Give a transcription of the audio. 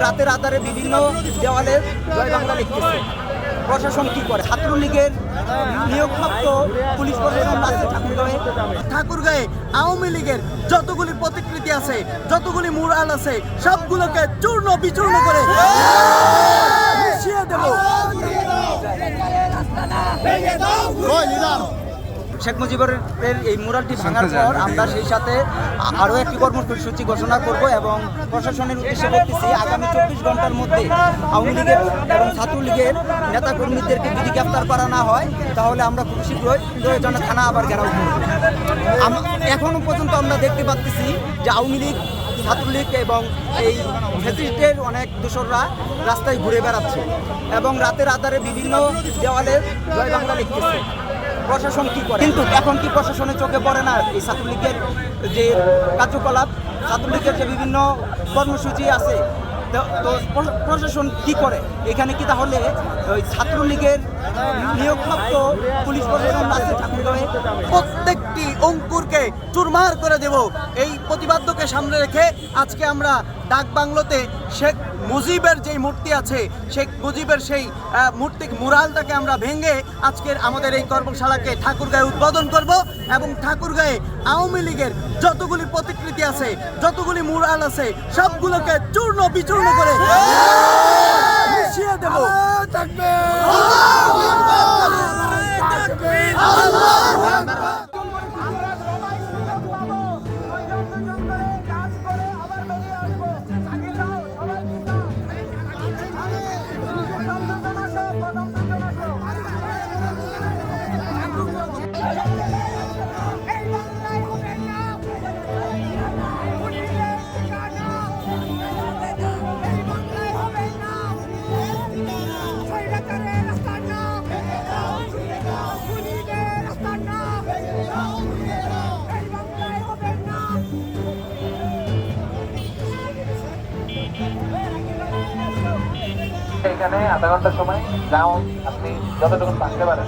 রাতের আধারে বিভিন্ন দেওয়ালে জয় বাংলা লিখতেছে। প্রশাসন কি করে? ছাত্রলীগের নিয়োগপ্রাপ্ত পুলিশ প্রশাসন আছে ঠাকুরগাঁয়ে আওয়ামী লীগের যতগুলি প্রতিকৃতি আছে, যতগুলি মুরাল আছে, সবগুলোকে চূর্ণ বিচূর্ণ করে মিশিয়ে দেব। শেখ মুজিবের এই মুরালটি ভাঙার পর আমরা সেই সাথে আরও একটি কর্মসূচি ঘোষণা করব এবং প্রশাসনের উদ্দেশ্যে বলতেছি, আগামী 24 ঘন্টার মধ্যে আওয়ামী লীগের এবং ছাত্রলীগের নেতাকর্মীদেরকে যদি গ্রেফতার করা না হয় তাহলে আমরা খুব শীঘ্রই প্রয়োজনে থানা আবার ঘেরাও করব। এখনও পর্যন্ত আমরা দেখতে পাচ্ছি যে আওয়ামী লীগ, ছাত্রলীগ এবং এই ফ্যাসিস্টের অনেক দোসররা রাস্তায় ঘুরে বেড়াচ্ছে এবং রাতের আধারে বিভিন্ন দেওয়ালে জয় বাংলা লিখতেছে। প্রশাসন কি করে? কিন্তু এখন কি প্রশাসনের চোখে পড়ে না এই ছাত্রলীগের যে কার্যকলাপ, ছাত্রলীগের যে বিভিন্ন কর্মসূচি আছে? তো প্রশাসন কি করে এখানে? কি তাহলে ওই ছাত্রলীগের নিয়োগপ্রাপ্ত পুলিশ প্রশাসন আছে ঠাকুরগাঁয়ে? প্রত্যেকটি অঙ্কুরকে চুরমার করে দেব। এই প্রতিবাদ্যকে সামনে রেখে আজকে আমরা ডাকবাংলোতে শেখ মুজিবের যেই মূর্তি আছে, শেখ মুজিবের সেই মূর্তি মুরালটাকে আমরা ভেঙে আজকের আমাদের এই কর্মশালাকে ঠাকুরগাঁয়ে উদ্বোধন করব এবং ঠাকুরগাঁয়ে আওয়ামী লীগের যতগুলি প্রতিকৃতি আছে, যতগুলি মুরাল আছে, সবগুলোকে চূর্ণ বিচূর্ণ করে মিশিয়ে দেব। এখানে আধা ঘন্টার সময় যাও, আপনি যতটুকু থাকতে পারেন।